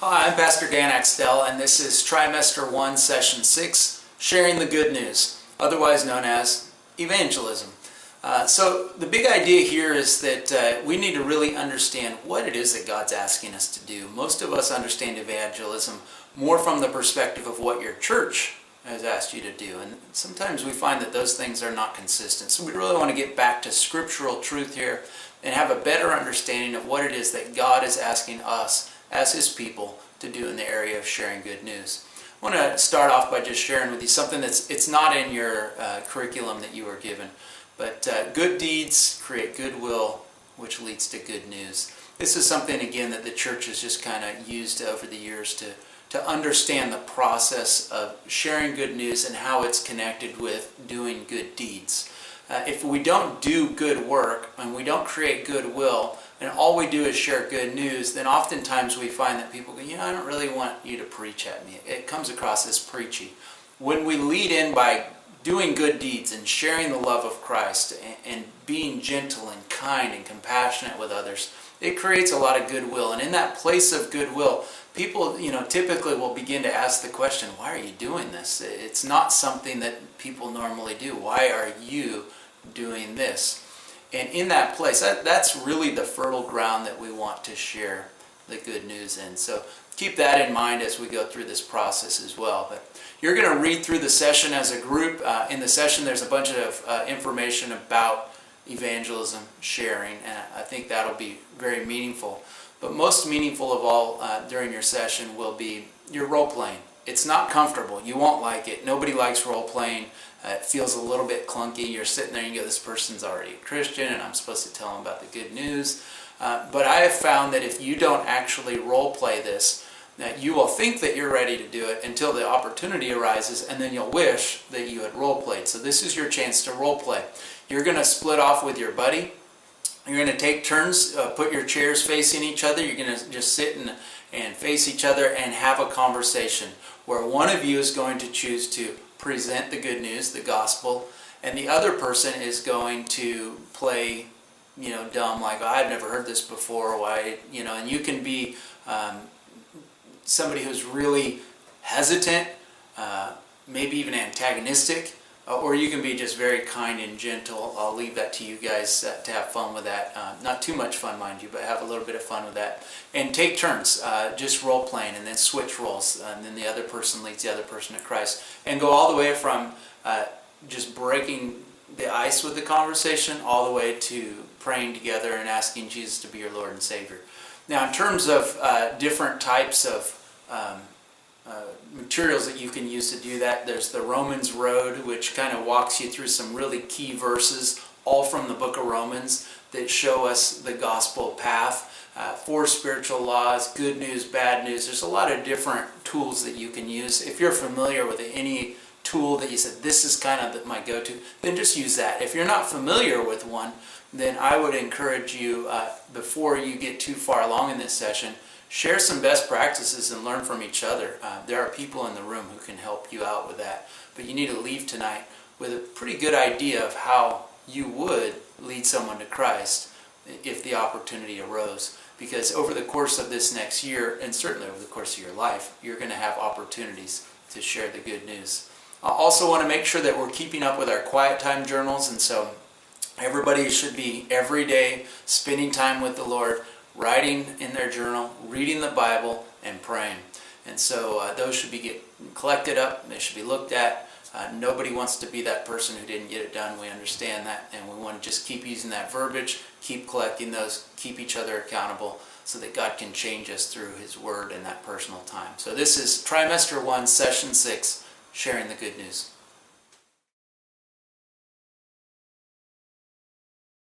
Hi, I'm Pastor Dan Axtell, and this is Trimester 1, Session 6, Sharing the Good News, otherwise known as evangelism. So the big idea here is that we need to really understand what it is that God's asking us to do. Most of us understand evangelism more from the perspective of what your church has asked you to do, and sometimes we find that those things are not consistent. So we really want to get back to scriptural truth here and have a better understanding of what it is that God is asking us as His people to do in the area of sharing good news. I want to start off by just sharing with you something it's not in your curriculum that you were given, but good deeds create goodwill, which leads to good news. This is something, again, that the church has just kind of used over the years to understand the process of sharing good news and how it's connected with doing good deeds. If we don't do good work and we don't create goodwill, and all we do is share good news, then oftentimes we find that people go, I don't really want you to preach at me. It comes across as preachy. When we lead in by doing good deeds and sharing the love of Christ and being gentle and kind and compassionate with others, it creates a lot of goodwill. And in that place of goodwill, people, typically will begin to ask the question, why are you doing this? It's not something that people normally do. Why are you doing this? And in that place, that's really the fertile ground that we want to share the good news in. So keep that in mind as we go through this process as well. But you're going to read through the session as a group. In the session, there's a bunch of information about evangelism, sharing, and I think that'll be very meaningful. But most meaningful of all during your session will be your role-playing. It's not comfortable. You won't like it. Nobody likes role-playing. It feels a little bit clunky. You're sitting there and you go, this person's already a Christian and I'm supposed to tell them about the good news. But I have found that if you don't actually role-play this, that you will think that you're ready to do it until the opportunity arises, and then you'll wish that you had role-played. So this is your chance to role-play. You're going to split off with your buddy. You're going to take turns, put your chairs facing each other. You're going to just sit and face each other and have a conversation where one of you is going to choose to present the good news, the gospel, and the other person is going to play, dumb, like, I've never heard this before, why, and you can be somebody who's really hesitant, maybe even antagonistic, or you can be just very kind and gentle. I'll leave that to you guys to have fun with that. Not too much fun, mind you, but have a little bit of fun with that. And take turns, just role-playing, and then switch roles. And then the other person leads the other person to Christ. And go all the way from just breaking the ice with the conversation all the way to praying together and asking Jesus to be your Lord and Savior. Now, in terms of different types of materials that you can use to do that, there's the Romans Road, which kind of walks you through some really key verses, all from the book of Romans, that show us the gospel path. 4 spiritual laws, good news, bad news. There's a lot of different tools that you can use. If you're familiar with any tool that you said, this is kind of my go-to, then just use that. If you're not familiar with one, then I would encourage you, before you get too far along in this session, share some best practices and learn from each other. There are people in the room who can help you out with that. But you need to leave tonight with a pretty good idea of how you would lead someone to Christ if the opportunity arose. Because over the course of this next year, and certainly over the course of your life, you're going to have opportunities to share the good news. I also want to make sure that we're keeping up with our quiet time journals, and so everybody should be every day spending time with the Lord, writing in their journal, reading the Bible, and praying. And so those should be collected up, they should be looked at. Nobody wants to be that person who didn't get it done. We understand that, and we want to just keep using that verbiage, keep collecting those, keep each other accountable so that God can change us through His Word in that personal time. So this is Trimester 1, Session 6, Sharing the Good News.